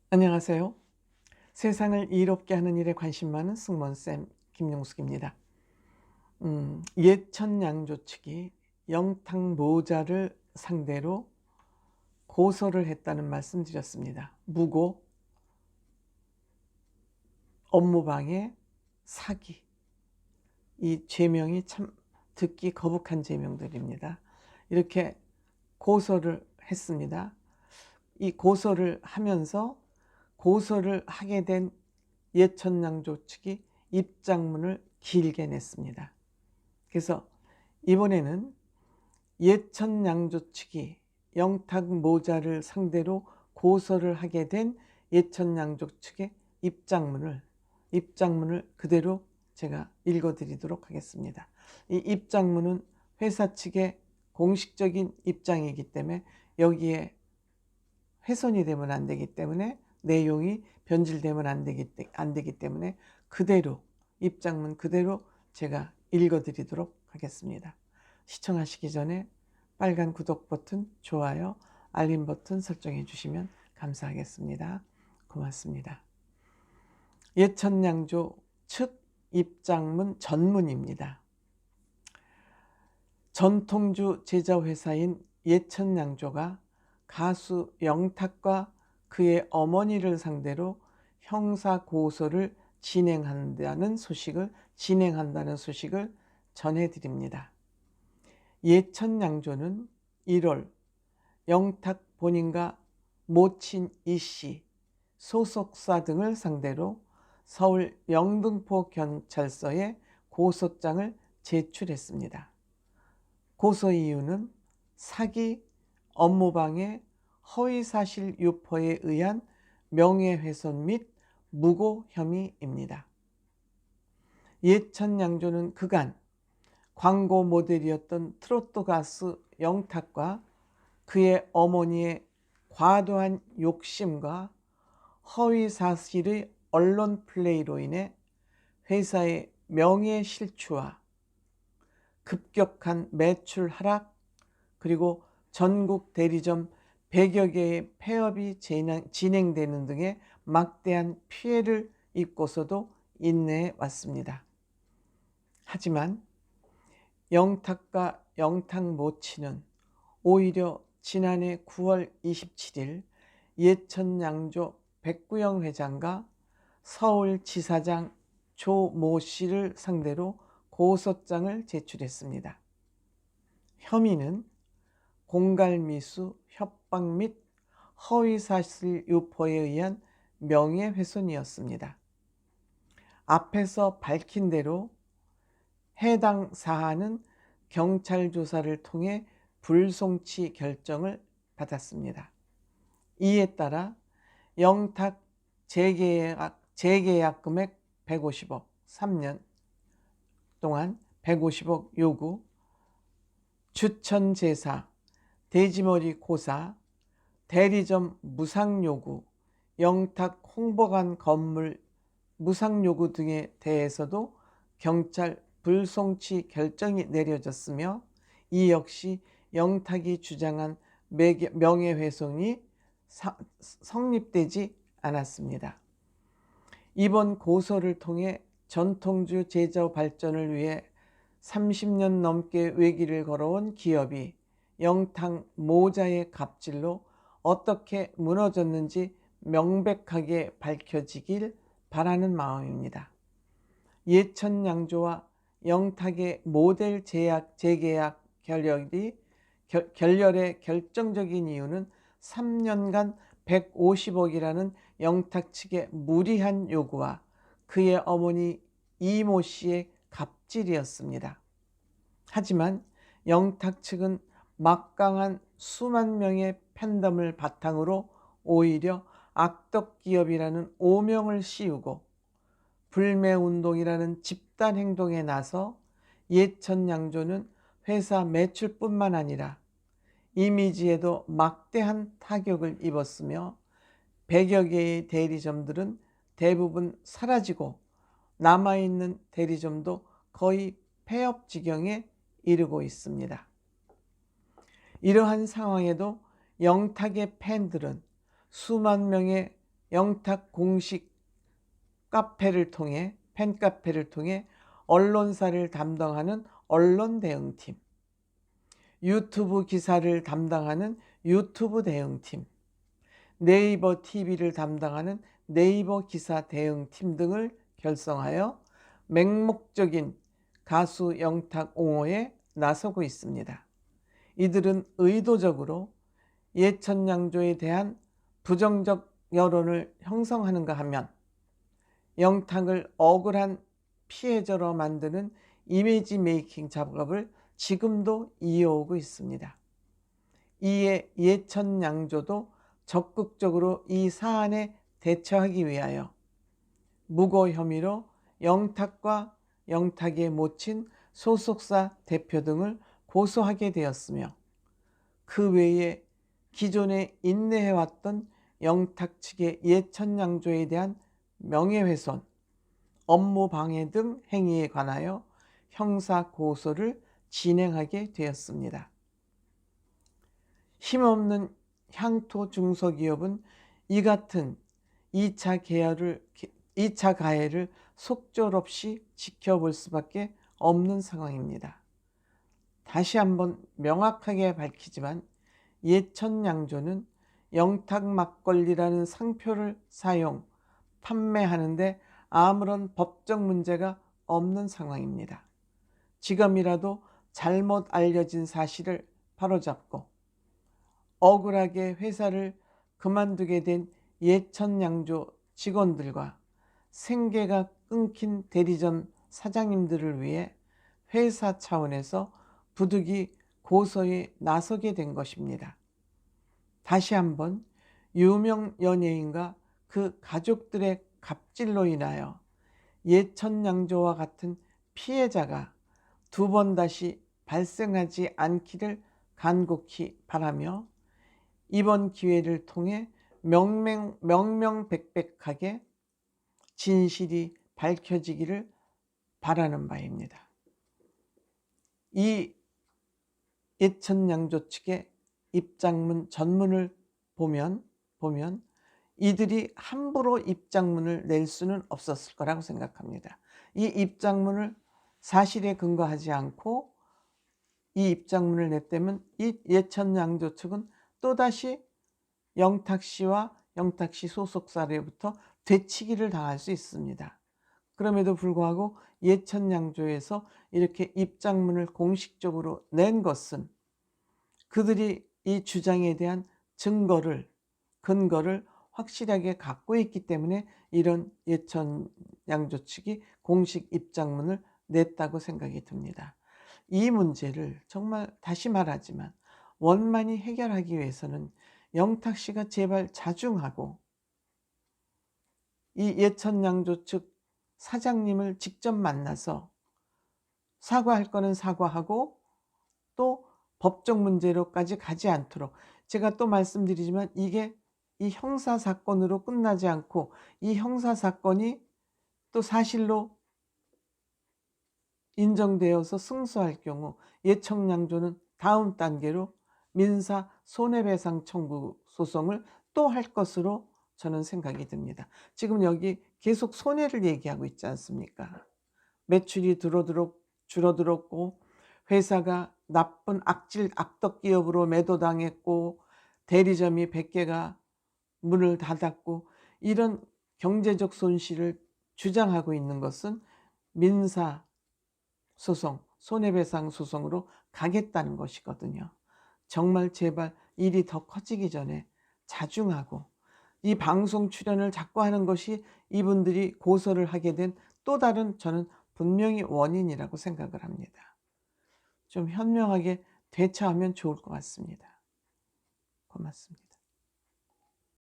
안녕하세요. 세상을 이롭게 하는 일에 관심 많은 승무원쌤 김용숙입니다. 예천양조 측이 영탁모자를 상대로 고소를 했다는 말씀 드렸습니다. 무고, 업무방해, 사기, 이 죄명이 참 듣기 거북한 죄명들입니다. 이렇게 고소를 했습니다. 이 고소를 하면서 고소를 하게 된 예천양조 측이 입장문을 길게 냈습니다. 그래서 이번에는 예천양조 측이 영탁모자를 상대로 고소를 하게 된 예천양조 측의 입장문을 그대로 제가 읽어드리도록 하겠습니다. 이 입장문은 회사 측의 공식적인 입장이기 때문에 여기에 훼손이 되면 안 되기 때문에, 내용이 변질되면 안 되기 때문에 그대로, 입장문 그대로 제가 읽어드리도록 하겠습니다. 시청하시기 전에 빨간 구독 버튼, 좋아요, 알림 버튼 설정해 주시면 감사하겠습니다. 고맙습니다. 예천양조 측 입장문 전문입니다. 전통주 제자회사인 예천양조가 가수 영탁과 그의 어머니를 상대로 형사고소를 진행한다는 소식을 전해드립니다. 예천양조는 1월 영탁 본인과 모친 이씨, 소속사 등을 상대로 서울 영등포 경찰서에 고소장을 제출했습니다. 고소 이유는 사기, 업무방해, 허위사실 유포에 의한 명예훼손 및 무고 혐의입니다. 예천양조는 그간 광고 모델이었던 트로트 가수 영탁과 그의 어머니의 과도한 욕심과 허위사실의 언론 플레이로 인해 회사의 명예 실추와 급격한 매출 하락, 그리고 전국 대리점 100여 개의 폐업이 진행되는 등의 막대한 피해를 입고서도 인내해 왔습니다. 하지만 영탁과 영탁 모친은 오히려 지난해 9월 27일 예천양조 백구영 회장과 서울지사장 조모 씨를 상대로 고소장을 제출했습니다. 혐의는 공갈미수, 협박 및 허위사실 유포에 의한 명예훼손이었습니다. 앞에서 밝힌 대로 해당 사안은 경찰 조사를 통해 불송치 결정을 받았습니다. 이에 따라 영탁 재계약 금액 150억, 3년 동안 150억 요구, 주천제사, 돼지머리 고사, 대리점 무상요구, 영탁 홍보관 건물 무상요구 등에 대해서도 경찰 불송치 결정이 내려졌으며, 이 역시 영탁이 주장한 명예훼손이 성립되지 않았습니다. 이번 고소를 통해 전통주 제조 발전을 위해 30년 넘게 외길을 걸어온 기업이 영탁 모자의 갑질로 어떻게 무너졌는지 명백하게 밝혀지길 바라는 마음입니다. 예천양조와 영탁의 모델 재계약 결렬의 결정적인 이유는 3년간 150억이라는 영탁 측의 무리한 요구와 그의 어머니 이모 씨의 갑질이었습니다. 하지만 영탁 측은 막강한 수만 명의 팬덤을 바탕으로 오히려 악덕 기업이라는 오명을 씌우고 불매운동이라는 집단 행동에 나서 예천양조는 회사 매출뿐만 아니라 이미지에도 막대한 타격을 입었으며 100여 개의 대리점들은 대부분 사라지고 남아있는 대리점도 거의 폐업 지경에 이르고 있습니다. 이러한 상황에도 영탁의 팬들은 수만 명의 영탁 공식 카페를 통해 팬카페를 통해 언론사를 담당하는 언론대응팀, 유튜브 기사를 담당하는 유튜브 대응팀, 네이버 TV를 담당하는 네이버 기사 대응팀 등을 결성하여 맹목적인 가수 영탁 옹호에 나서고 있습니다. 이들은 의도적으로 예천양조에 대한 부정적 여론을 형성하는가 하면 영탁을 억울한 피해자로 만드는 이미지 메이킹 작업을 지금도 이어오고 있습니다. 이에 예천양조도 적극적으로 이 사안에 대처하기 위하여 무고 혐의로 영탁과 영탁의 모친 소속사 대표 등을 고소하게 되었으며, 그 외에 기존에 인내해왔던 영탁 측의 예천양조에 대한 명예훼손, 업무방해 등 행위에 관하여 형사고소를 진행하게 되었습니다. 힘없는 향토 중소기업은 이 같은 2차 가해를 속절없이 지켜볼 수밖에 없는 상황입니다. 다시 한번 명확하게 밝히지만 예천양조는 영탁 막걸리라는 상표를 사용, 판매하는데 아무런 법적 문제가 없는 상황입니다. 지금이라도 잘못 알려진 사실을 바로잡고 억울하게 회사를 그만두게 된 예천양조 직원들과 생계가 끊긴 대리점 사장님들을 위해 회사 차원에서 부득이 고소에 나서게 된 것입니다. 다시 한번 유명 연예인과 그 가족들의 갑질로 인하여 예천양조와 같은 피해자가 두 번 다시 발생하지 않기를 간곡히 바라며 이번 기회를 통해 명명백백하게 진실이 밝혀지기를 바라는 바입니다. 이 예천양조 측의 입장문 전문을 보면 이들이 함부로 입장문을 낼 수는 없었을 거라고 생각합니다. 이 입장문을 사실에 근거하지 않고 이 입장문을 냈다면 이 예천양조 측은 또다시 영탁 씨와 영탁 씨 소속사로부터 되치기를 당할 수 있습니다. 그럼에도 불구하고 예천양조에서 이렇게 입장문을 공식적으로 낸 것은 그들이 이 주장에 대한 근거를 확실하게 갖고 있기 때문에 이런 예천양조 측이 공식 입장문을 냈다고 생각이 듭니다. 이 문제를 정말 다시 말하지만 원만히 해결하기 위해서는 영탁 씨가 제발 자중하고 이 예천양조 측 사장님을 직접 만나서 사과할 거는 사과하고 또 법적 문제로까지 가지 않도록, 제가 또 말씀드리지만 이게 이 형사사건으로 끝나지 않고 이 형사사건이 또 사실로 인정되어서 승소할 경우 예천양조는 다음 단계로 민사 손해배상 청구 소송을 또 할 것으로 저는 생각이 듭니다. 지금 여기 계속 손해를 얘기하고 있지 않습니까? 매출이 줄어들었고 회사가 나쁜 악덕 기업으로 매도당했고 대리점이 100개가 문을 닫았고, 이런 경제적 손실을 주장하고 있는 것은 민사 소송, 손해배상 소송으로 가겠다는 것이거든요. 정말 제발 일이 더 커지기 전에 자중하고, 이 방송 출연을 자꾸 하는 것이 이분들이 고소를 하게 된 또 다른 저는 분명히 원인이라고 생각을 합니다. 좀 현명하게 대처하면 좋을 것 같습니다. 고맙습니다.